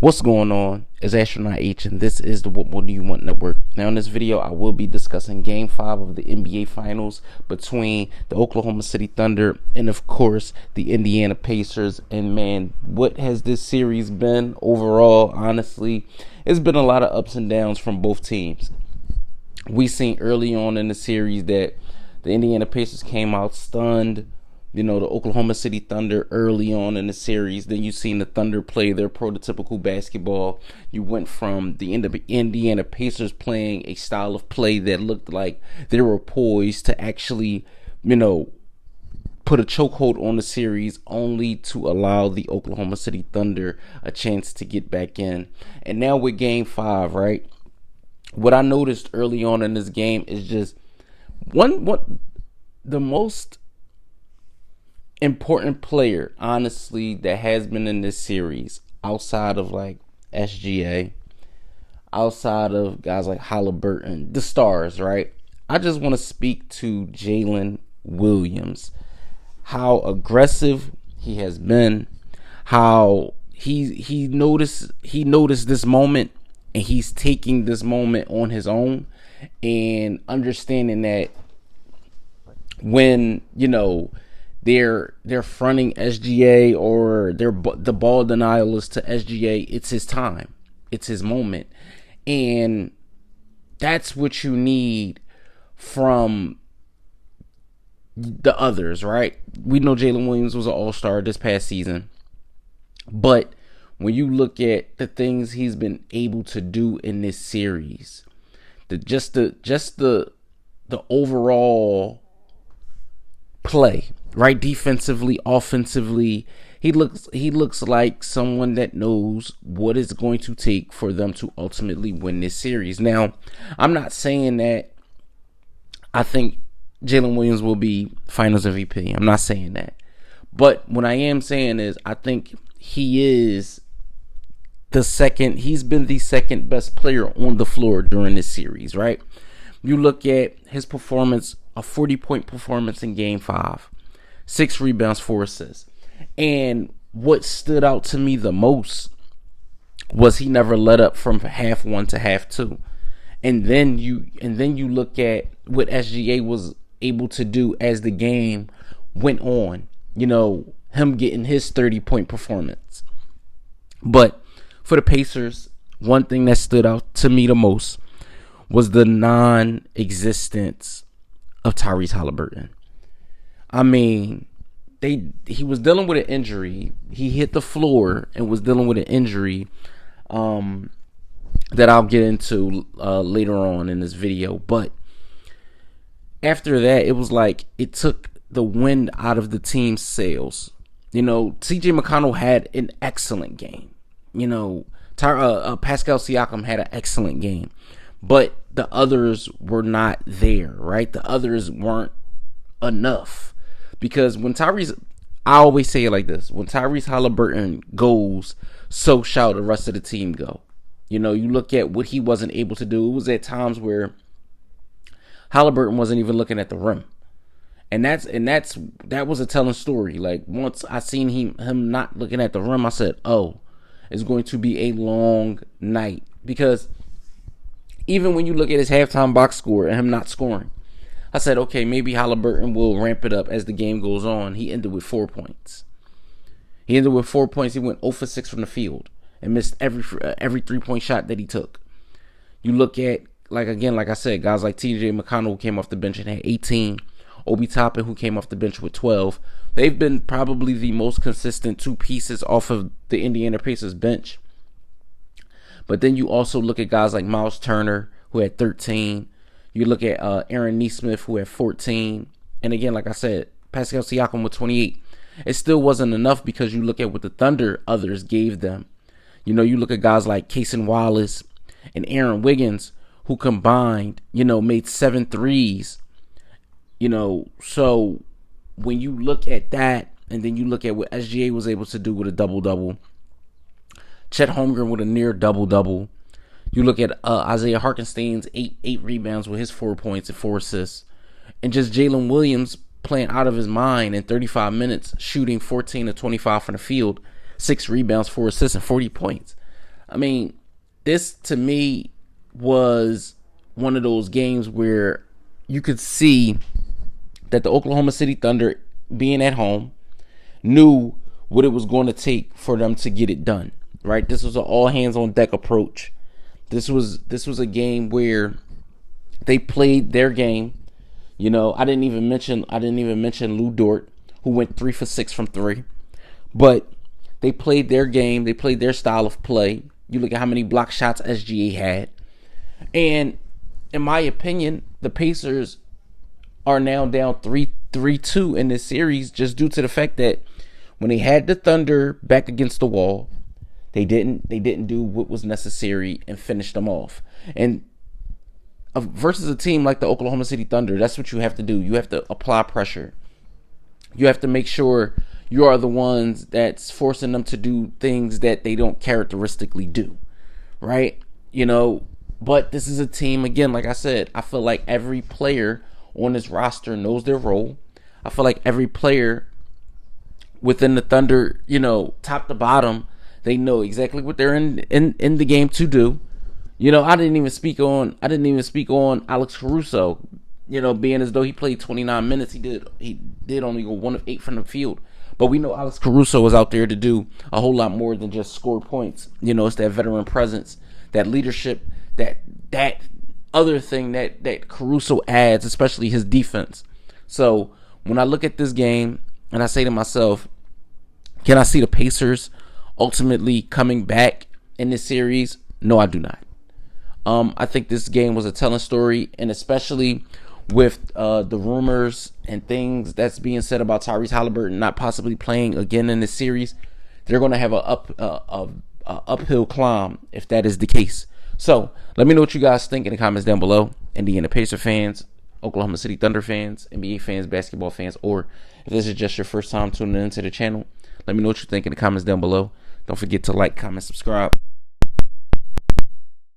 What's going on? It's Astronaut H, and this is the What More Do You Want Network. Now, in this video, I will be discussing Game 5 of the NBA Finals between the Oklahoma City Thunder and, of course, the Indiana Pacers. And, man, what has this series been overall? Honestly, it's been a lot of ups and downs from both teams. We seen early on in the series that the Indiana Pacers came out stunned. The Oklahoma City Thunder early on in the series. Then you seen the Thunder play their prototypical basketball. You went from the Indiana Pacers playing a style of play that looked like they were poised to actually, put a chokehold on the series, only to allow the Oklahoma City Thunder a chance to get back in. And now with Game 5, right? What I noticed early on in this game is just the most important player, honestly, that has been in this series, outside of like SGA, outside of guys like Halliburton, the stars, right? I just want to speak to Jalen Williams, how aggressive he has been, how he noticed this moment, and he's taking this moment on his own, and understanding that when they're fronting SGA, or the ball denial is to SGA, it's his time, it's his moment, and that's what you need from the others, right? We know Jalen Williams was an all-star this past season, but when you look at the things he's been able to do in this series, the overall play, right? Defensively, offensively, he looks like someone that knows what it's going to take for them to ultimately win this series. Now, I'm not saying that I think Jalen Williams will be Finals MVP. I'm not saying that. But what I am saying is I think he's been the second best player on the floor during this series, right? You look at his performance, a 40-point performance in Game 5, 6 rebounds, 4 assists. And what stood out to me the most was he never let up from half one to half two. And then you look at what SGA was able to do as the game went on. Him getting his 30-point performance. But for the Pacers, one thing that stood out to me the most was the non-existence of Tyrese Halliburton. I mean, he was dealing with an injury. He hit the floor and was dealing with an injury that I'll get into later on in this video. But after that, it was like it took the wind out of the team's sails. CJ McConnell had an excellent game. Pascal Siakam had an excellent game. But the others were not there, right? The others weren't enough. Because I always say it like this: when Tyrese Halliburton goes, so shall the rest of the team go. You look at what he wasn't able to do. It was at times where Halliburton wasn't even looking at the rim. And that was a telling story. Like, once I seen him not looking at the rim, I said, oh, it's going to be a long night. Because even when you look at his halftime box score and him not scoring, I said, okay, maybe Halliburton will ramp it up as the game goes on. He ended with 4 points. He went 0 for 6 from the field and missed every 3-point shot that he took. You look at, like I said, guys like TJ McConnell, who came off the bench and had 18. Obi Toppin, who came off the bench with 12. They've been probably the most consistent two pieces off of the Indiana Pacers bench. But then you also look at guys like Miles Turner, who had 13. You look at Aaron Nesmith, who had 14. And again, like I said, Pascal Siakam with 28. It still wasn't enough, because you look at what the Thunder others gave them. You look at guys like Cason Wallace and Aaron Wiggins, who combined, made 7 threes. So when you look at that, and then you look at what SGA was able to do with a double-double, Chet Holmgren with a near double-double. You look at Isaiah Hartenstein's 8 rebounds with his 4 points and 4 assists. And just Jalen Williams playing out of his mind in 35 minutes, shooting 14 to 25 from the field, 6 rebounds, 4 assists, and 40 points. I mean, this to me was one of those games where you could see that the Oklahoma City Thunder, being at home, knew what it was going to take for them to get it done. Right? This was an all hands on deck approach. This was a game where they played their game. You know, I didn't even mention Lou Dort, who went 3 for 6 from 3. But they played their game. They played their style of play. You look at how many block shots SGA had. And in my opinion, the Pacers are now down 3-2 in this series, just due to the fact that when they had the Thunder back against the wall, they didn't do what was necessary and finish them off. And versus a team like the Oklahoma City Thunder, that's what you have to do. You have to apply pressure. You have to make sure you are the ones that's forcing them to do things that they don't characteristically do, right? You know, but this is a team, again, like I said, I feel like every player on this roster knows their role. I feel like every player within the Thunder, you know, top to bottom, they know exactly what they're in the game to do. You know, I didn't even speak on Alex Caruso, you know, being as though he played 29 minutes. He did only go 1 of 8 from the field. But we know Alex Caruso was out there to do a whole lot more than just score points. You know, it's that veteran presence, that leadership, that other thing that Caruso adds, especially his defense. So when I look at this game and I say to myself, can I see the Pacers ultimately coming back in this series? No, I do not. I think this game was a telling story, and especially with the rumors and things that's being said about Tyrese Halliburton not possibly playing again in this series, they're going to have a uphill climb if that is the case. So let me know what you guys think in the comments down below. Indiana Pacer fans, Oklahoma City Thunder fans, NBA fans, basketball fans, or if this is just your first time tuning into the channel, let me know what you think in the comments down below. Don't forget to like, comment, subscribe.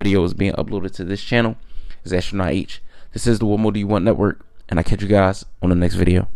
Video is being uploaded to this channel is Astronaut H. This is the What More Do You Want Network, and I catch you guys on the next video.